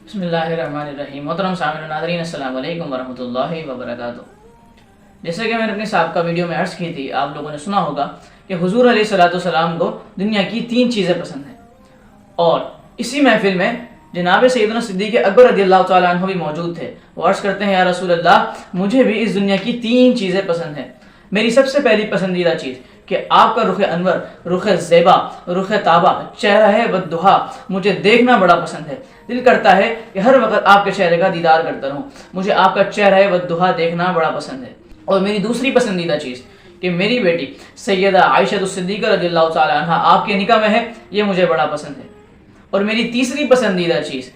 بسم اللہ الرحمن الرحیم۔ محترم سامعین و ناظرین، السلام علیکم ورحمۃ اللہ وبرکاتہ۔ جیسے کہ میں نے اپنی سابقہ ویڈیو میں عرض کی تھی، آپ لوگوں نے سنا ہوگا کہ حضور علیہ السلام کو دنیا کی 3 چیزیں پسند ہیں، اور اسی محفل میں جناب سیدنا صدیق اکبر رضی اللہ تعالیٰ عنہ بھی موجود تھے۔ وہ عرض کرتے ہیں، یا رسول اللہ، مجھے بھی اس دنیا کی 3 چیزیں پسند ہیں۔ میری سب سے پہلی پسندیدہ چیز کہ آپ کا رخ انور، رخ زیبا، رخ تابہ، چہرہ ہے والضحیٰ مجھے دیکھنا بڑا پسند ہے۔ دل کرتا ہے کہ ہر وقت آپ کے چہرے کا دیدار کرتا رہوں۔ مجھے آپ کا چہرہ والضحیٰ دیکھنا بڑا پسند ہے۔ اور میری دوسری پسندیدہ چیز کہ میری بیٹی سیدہ عائشہ صدیقہ رضی اللہ تعالیٰ عنہ آپ کے نکاح میں ہے، یہ مجھے بڑا پسند ہے۔ اور میری تیسری پسندیدہ چیز،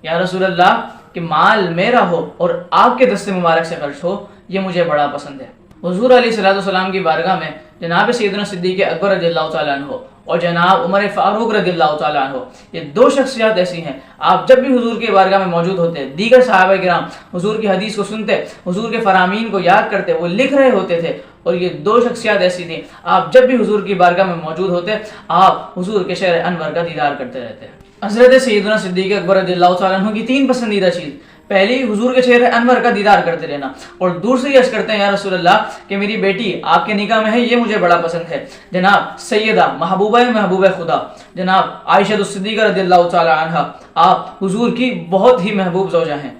یا رسول اللہ، کہ مال میرا ہو اور آپ کے دست مبارک سے خرچ ہو، یہ مجھے بڑا پسند ہے۔ حضور علیہ السلام کی بارگاہ میں جناب سیدنا صدیق اکبر رضی اللہ تعالیٰ عنہ اور جناب عمر فاروق رضی اللہ تعالیٰ عنہ، یہ 2 شخصیات ایسی ہیں، آپ جب بھی حضور کے بارگاہ میں موجود ہوتے، دیگر صحابہ کرام حضور کی حدیث کو سنتے، حضور کے فرامین کو یاد کرتے، وہ لکھ رہے ہوتے تھے، اور یہ 2 شخصیات ایسی تھیں، آپ جب بھی حضور کی بارگاہ میں موجود ہوتے، آپ حضور کے شہر انور کا دیدار کرتے رہتے۔ حضرت سیدنا صدیق اکبر رضی اللہ تعالیٰ عنہ کی 3 پسندیدہ چیز، پہلی حضور کے شہر انور کا دیدار کرتے رہنا، اور دوسری عرض کرتے ہیں، یا رسول اللہ، کہ میری بیٹی آپ کے نکاح میں ہے، یہ مجھے بڑا پسند ہے۔ جناب سیدہ محبوبہ خدا جناب عائشہ صدیقہ رضی اللہ تعالی عنہ، آپ حضور کی بہت ہی محبوب زوجہ ہیں۔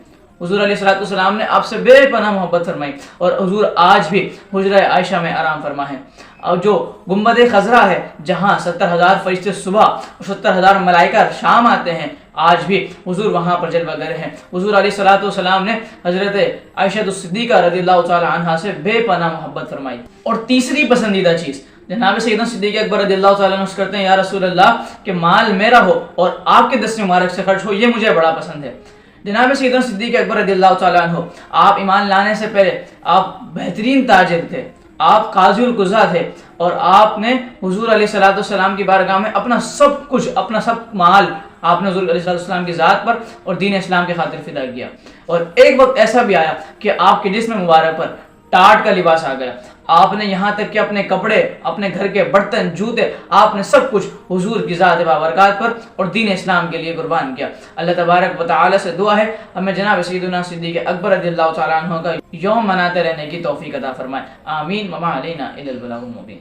حضور علیہ السلام نے آپ سے بے پناہ محبت فرمائی، اور حضور آج بھی حجرہ عائشہ میں آرام فرما ہے، اور جو گنبد خضرا ہے، جہاں 70,000 فرشتے صبح اور 70,000 ملائکہ شام آتے ہیں، آج بھی حضور وہاں پر جلوہ گر ہیں۔ حضور علیہ السلام نے حضرت عائشہ صدیقہ رضی اللہ تعالی عنہا سے بے پناہ محبت فرمائی۔ اور تیسری پسندیدہ چیز، جناب سیدنا صدیق اکبر رضی اللہ تعالیٰ عنہ کرتے ہیں، یا رسول اللہ، کہ مال میرا ہو اور آپ کے دست مبارک سے خرچ ہو، یہ مجھے بڑا پسند ہے۔ جناب سیدنا صدیق اکبر رضی اللہ تعالیٰ عنہ، آپ ایمان لانے سے پہلے آپ بہترین تاجر تھے، آپ قاضی القضاء تھے، اور آپ نے حضور علیہ السلام کی بارگاہ میں اپنا سب کچھ، اپنا سب مال آپ نے حضور علیہ السلام کی ذات پر اور دین اسلام کی خاطر فدا کیا۔ اور ایک وقت ایسا بھی آیا کہ آپ کے جسم مبارک پر ٹاٹ کا لباس آ گیا، آپ نے یہاں تک کہ اپنے کپڑے، اپنے گھر کے برتن، جوتے، آپ نے سب کچھ حضور کی ذات بابرکات پر اور دین اسلام کے لیے قربان کیا۔ اللہ تبارک و تعالی سے دعا ہے ہمیں جناب سیدنا صدیق اکبر رضی اللہ تعالیٰ عنہ کا یوم مناتے رہنے کی توفیق عطا فرمائے۔ آمین۔ وما علینا الا البلاغ المبین۔